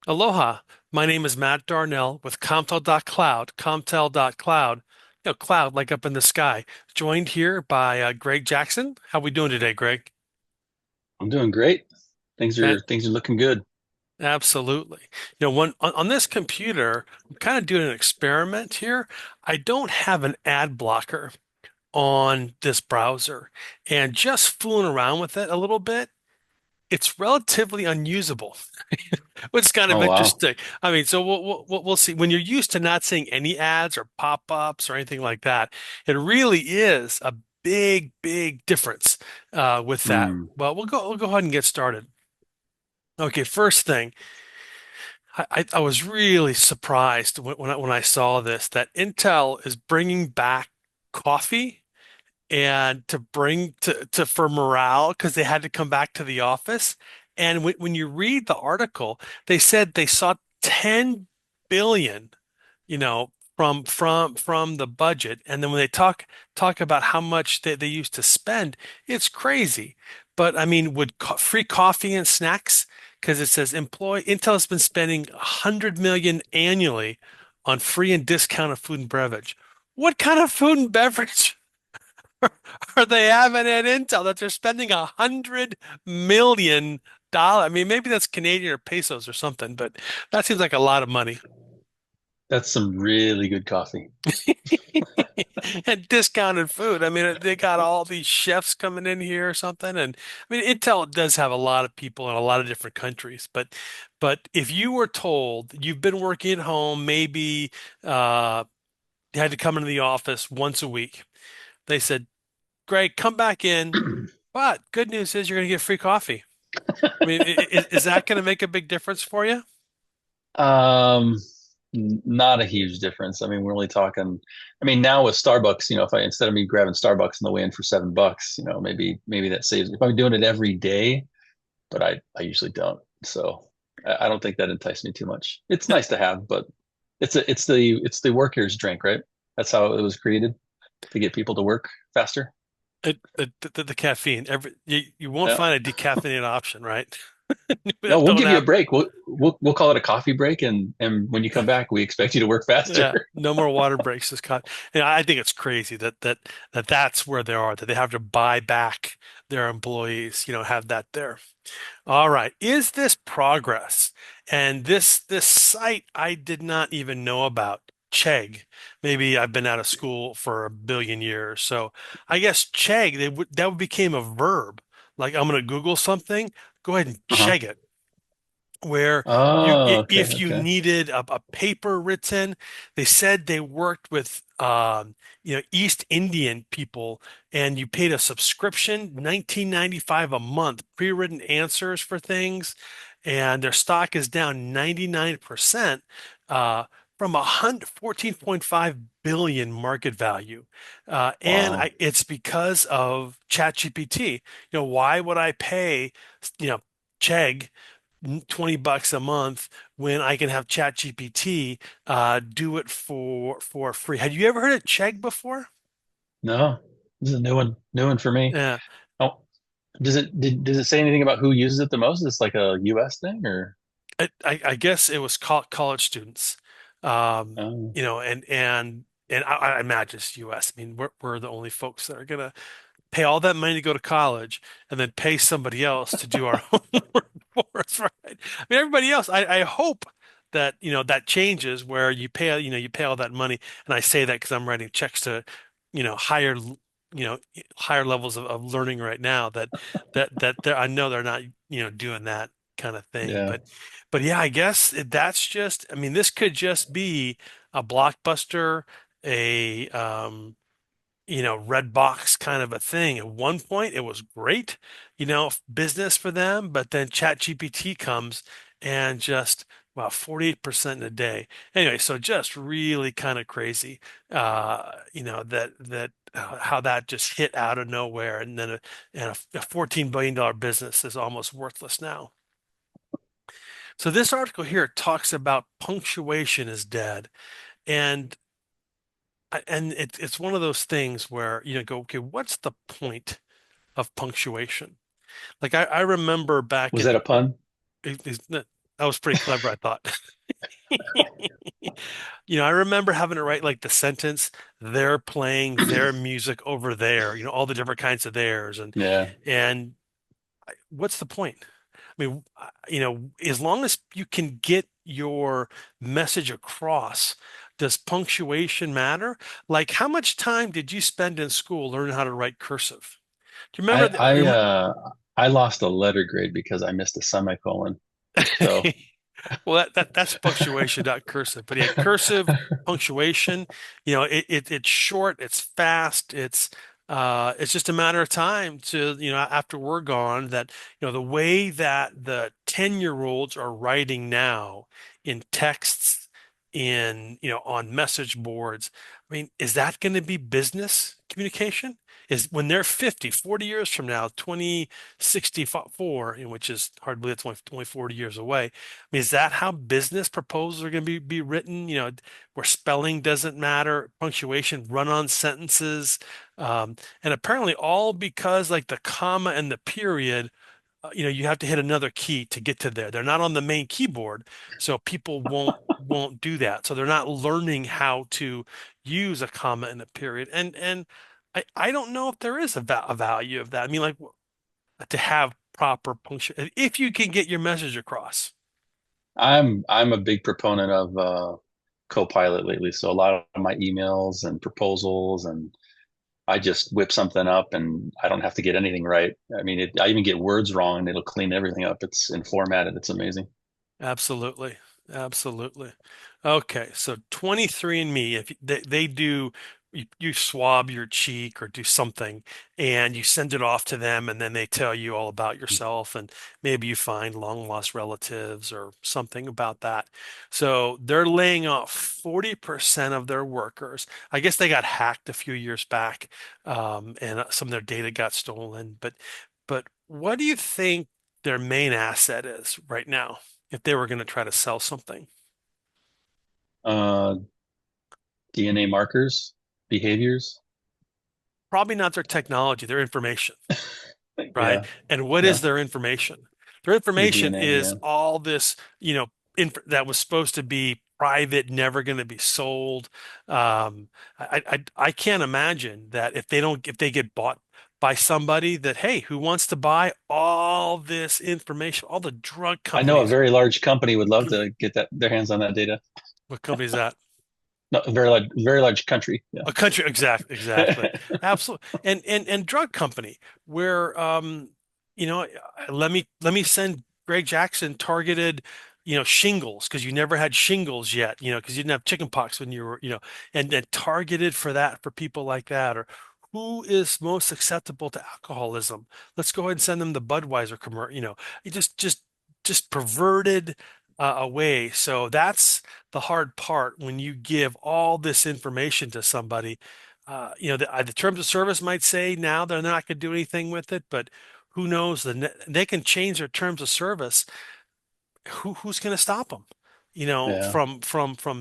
Aloha, my name is Matt Darnell with ComTel.Cloud, ComTel.Cloud, cloud like up in the sky. Joined here by Greg Jackson. How we doing today, Greg? I'm doing great. Things Fan- are things are looking good. Absolutely. On this computer, I'm kind of doing an experiment here. I don't have an ad blocker on this browser, and just fooling around with it a little bit, it's relatively unusable. Which is kind of Oh wow. interesting. I mean, so we'll see. When you're used to not seeing any ads or pop-ups or anything like that, it really is a big difference with that. Hmm. Well, we'll go ahead and get started. Okay, first thing, I was really surprised when I saw this that Intel is bringing back coffee and to bring to for morale because they had to come back to the office. And when you read the article, they said they saw 10 billion, from the budget. And then when they talk about how much they used to spend, it's crazy. But I mean, would free coffee and snacks, because it says employ Intel has been spending 100 million annually on free and discounted food and beverage. What kind of food and beverage are they having at Intel that they're spending $100 million? I mean, maybe that's Canadian or pesos or something, but that seems like a lot of money. That's some really good coffee. And discounted food. I mean, they got all these chefs coming in here or something. And I mean, Intel does have a lot of people in a lot of different countries, but if you were told you've been working at home, maybe uh, you had to come into the office once a week, they said, "Greg, come back in." But good news is you're going to get free coffee. I mean, is that going to make a big difference for you? Um, Not a huge difference. I mean, we're only talking. I mean, now with Starbucks, if I instead of me grabbing Starbucks on the way in for $7, maybe that saves. If I'm doing it every day, but I usually don't. So I don't think that enticed me too much. It's nice to have, but it's the workers' drink, right? That's how it was created to get people to work faster. The caffeine. You won't Yeah. find a decaffeinated option, right? We No, we'll don't give you a have. break. We'll call it a coffee break, and when you come back, we expect you to work faster. Yeah, no more water breaks. This cut. I think it's crazy that's where they are, that they have to buy back their employees, have that there. All right. Is this progress? And this site I did not even know about. Chegg. Maybe I've been out of school for a billion years. So I guess Chegg, that would became a verb. Like I'm going to Google something, go ahead and Uh-huh. Chegg it, where Oh, okay, if you okay. needed a paper written, they said they worked with East Indian people, and you paid a subscription, 19.95 a month, pre-written answers for things, and their stock is down 99% uh, from 14.5 billion market value. Wow. It's because of ChatGPT. Why would I pay, you know, Chegg $20 a month when I can have ChatGPT do it for free. Had you ever heard of Chegg before? No, this is a new one for me. Yeah, Oh, does it say anything about who uses it the most? Is this like a US thing or? I guess it was college students, Oh, and I imagine it's U.S. I mean, we're the only folks that are gonna pay all that money to go to college and then pay somebody else to do our homework for us, right? I mean, everybody else, I hope that, that changes where you pay all that money. And I say that because I'm writing checks to, higher, higher levels of learning right now I know they're not, doing that kind of thing. yeah. But yeah, I guess that's just, I mean, this could just be a blockbuster, a, red box kind of a thing. At one point, it was great, business for them, but then ChatGPT comes and just, wow, 48% in a day. Anyway, so just really kind of crazy, how that just hit out of nowhere. And then a $14 billion business is almost worthless now. So this article here talks about punctuation is dead. And it's one of those things where go, okay, what's the point of punctuation? Like I remember back Was in that the a pun? That was pretty clever, I thought. I remember having to write like the sentence, they're playing their music over there, all the different kinds of theirs. Yeah, And what's the point? I mean, as long as you can get your message across, does punctuation matter? Like, how much time did you spend in school learning how to write cursive? Do you I remember I uh I lost a letter grade because I missed a semicolon. So Well, that's punctuation, not cursive. But yeah, cursive punctuation, it's short, it's fast, it's just a matter of time to, after we're gone, that, the way that the 10-year-olds are writing now in texts, on message boards. I mean, is that going to be business communication? Is when they're 50, 40 years from now, 2064, which is hard to believe it's only 40 years away. Mean, is that how business proposals are going to be written? Where spelling doesn't matter, punctuation, run-on sentences, and apparently all because like the comma and the period, you have to hit another key to get to there. They're not on the main keyboard, so people won't do that. So they're not learning how to use a comma and a period. And I don't know if there is a value of that. I mean, like to have proper punctuation if you can get your message across. I'm a big proponent of Copilot lately. So a lot of my emails and proposals, and I just whip something up and I don't have to get anything right. I mean, I even get words wrong and it'll clean everything up. It's and format it. It's amazing. Absolutely. Absolutely. Okay, so 23andMe, if they do, you swab your cheek or do something and you send it off to them and then they tell you all about yourself and maybe you find long lost relatives or something about that. So they're laying off 40% of their workers. I guess they got hacked a few years back, and some of their data got stolen. But what do you think their main asset is right now if they were going to try to sell something? Uh, DNA markers, behaviors. Probably not their technology, their information, right? Yeah, And what yeah. is their information? Their Your information DNA. is Yeah. all this, that was supposed to be private, never going to be sold. I can't imagine that if they get bought by somebody that, hey, who wants to buy all this information, all the drug I know a companies, very large company would love to get that their hands on that data. what company is that? No, a very large country. Yeah. A country, exactly, absolutely, and drug company where you know, let me send Greg Jackson targeted, shingles because you never had shingles yet, because you didn't have chickenpox when you were, and targeted for that for people like that, or who is most susceptible to alcoholism? Let's go ahead and send them the Budweiser commercial, it just perverted away. So that's the hard part when you give all this information to somebody. The terms of service might say now they're not going to do anything with it, but who knows? They can change their terms of service. Who's going to stop them? Yeah. From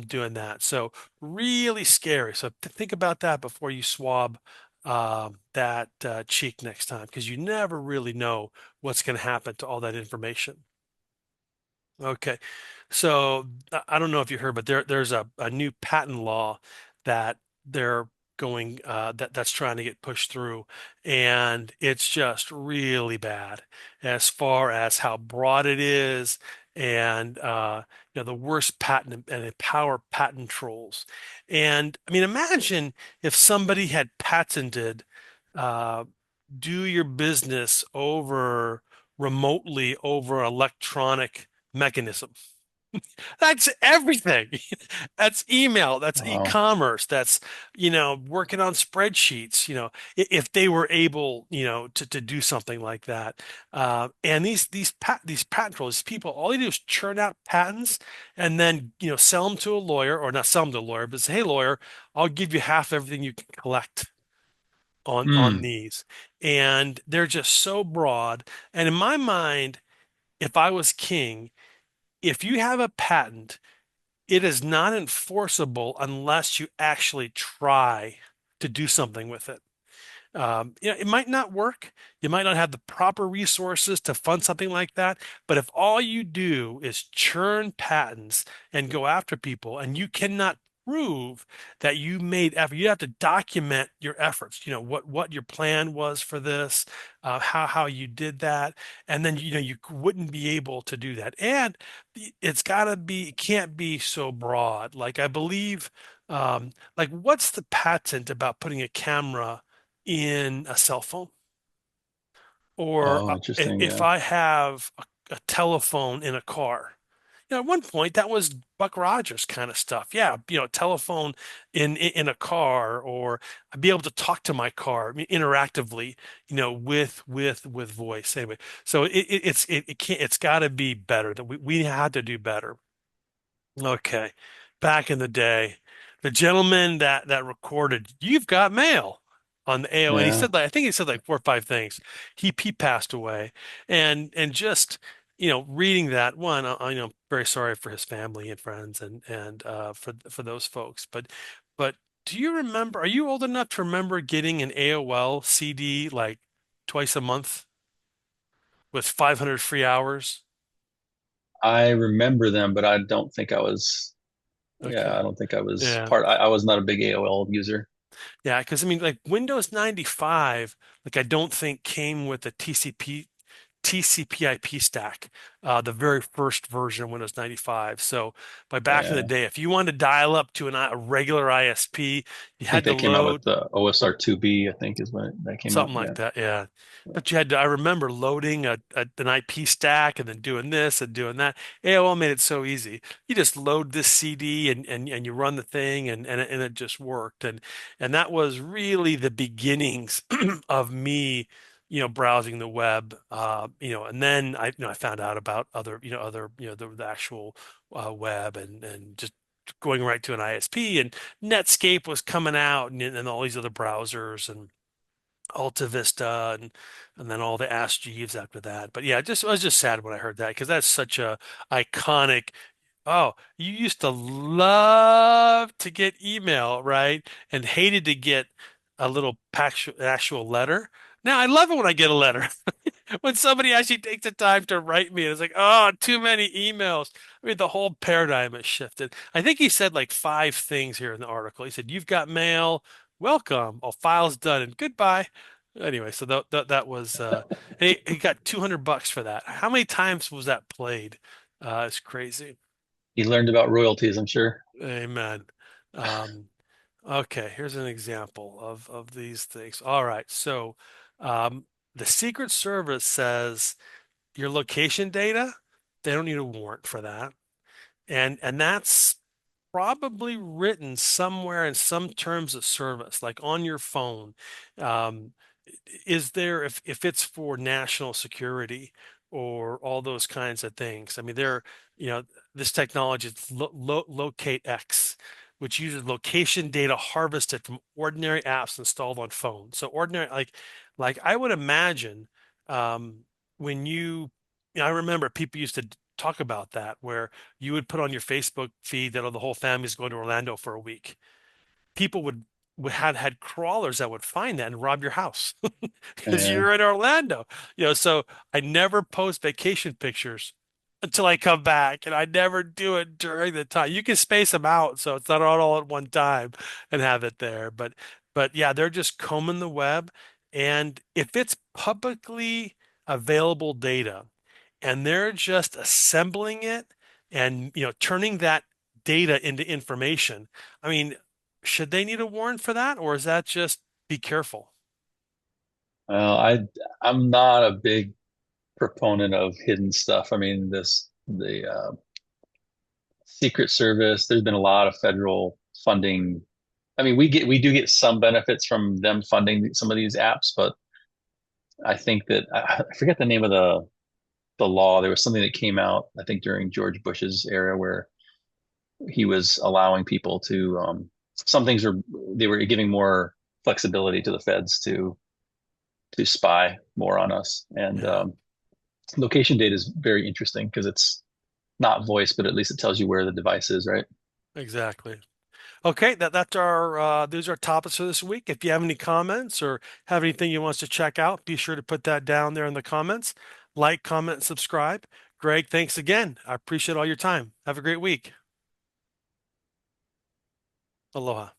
doing that. So really scary. So think about that before you swab that cheek next time, because you never really know what's going to happen to all that information. Okay. So I don't know if you heard, but there's a new patent law that they're going that's trying to get pushed through, and it's just really bad as far as how broad it is, and the worst patent and empower patent trolls. And I mean, imagine if somebody had patented uh, do your business over remotely over electronic mechanism. That's everything. That's email, that's Wow. e-commerce, that's, working on spreadsheets, if they were able, to do something like that. And these patent trolls, these people, all they do is churn out patents and then, sell them to a lawyer, or not sell them to a lawyer, but say, hey, lawyer, I'll give you half everything you can collect on Mm. these. And they're just so broad. And in my mind, if I was king, if you have a patent, it is not enforceable unless you actually try to do something with it. It might not work. You might not have the proper resources to fund something like that. But if all you do is churn patents and go after people, and you cannot prove that you made effort, you have to document your efforts. What your plan was for this, how you did that, and then you wouldn't be able to do that. And it's got to be, it can't be so broad. Like I believe, like what's the patent about putting a camera in a cell phone? Or Oh, interesting. if Yeah. I have a telephone in a car. At one point that was Buck Rogers kind of stuff. Yeah, telephone in a car, or I'd be able to talk to my car, I mean, interactively, with voice. Anyway, so it can't, it's got to be better. That we had to do better. Okay. Back in the day, the gentleman that recorded "You've Got Mail" on the AOL, and he Yeah. said like, I think he said like four or five things. He passed away, and just reading that one, very sorry for his family and friends, and for those folks. But do you remember? Are you old enough to remember getting an AOL CD like twice a month with 500 free hours? I remember them, but I don't think I was, yeah, Okay. I don't think I was Yeah. part. I was not a big AOL user. Yeah, because I mean, like Windows 95, like I don't think came with a TCP/IP stack, the very first version of Windows 95. So by back in the Yeah. day, if you wanted to dial up to a regular ISP, you I think had to they came out with load. the OSR2B, I think is when that came out. Something like Yeah. that, yeah. But you had to, I remember loading an IP stack and then doing this and doing that. AOL made it so easy. You just load this CD and you run the thing and it just worked. And that was really the beginnings of me, browsing the web. And then I found out about the actual web and just going right to an ISP, and Netscape was coming out, and all these other browsers and Alta Vista and then all the Ask Jeeves after that. But yeah, I was just sad when I heard that because that's such a iconic. Oh, you used to love to get email, right? And hated to get a little actual letter. Now I love it when I get a letter. When somebody actually takes the time to write me, and it's like, oh, too many emails. I mean, the whole paradigm has shifted. I think he said like five things here in the article. He said, "You've got mail. Welcome. All files done and goodbye." Anyway, so that was and he got $200 for that. How many times was that played? It's crazy. He learned about royalties, I'm sure. Amen. Um, okay, here's an example of these things. All right, so um, the Secret Service says your location data, they don't need a warrant for that. And that's probably written somewhere in some terms of service, like on your phone. Um, is there, if it's for national security or all those kinds of things? I mean, you know, this technology is Locate X, which uses location data harvested from ordinary apps installed on phones. So ordinary, like I would imagine, um, when I remember people used to talk about that, where you would put on your Facebook feed that, oh, the whole family's going to Orlando for a week. People would had crawlers that would find that and rob your house because Yeah. you're in Orlando. So I never post vacation pictures until I come back, and I never do it during the time. You can space them out so it's not all at one time and have it there. But yeah, they're just combing the web, and if it's publicly available data and they're just assembling it and turning that data into information. I mean, should they need a warrant for that, or is that just be careful? Well, I'm not a big proponent of hidden stuff. I mean, the Secret Service. There's been a lot of federal funding. I mean, we do get some benefits from them funding some of these apps, but I think that I forget the name of the law. There was something that came out, I think, during George Bush's era where he was allowing people to some things were they were giving more flexibility to the feds to spy more on us. And Yeah, location data is very interesting because it's not voice, but at least it tells you where the device is, right? exactly. Okay, that's our these are our topics for this week. If you have any comments or have anything you want us to check out, be sure to put that down there in the comments. Like, comment, and subscribe. Greg, thanks again. I appreciate all your time. Have a great week. Aloha.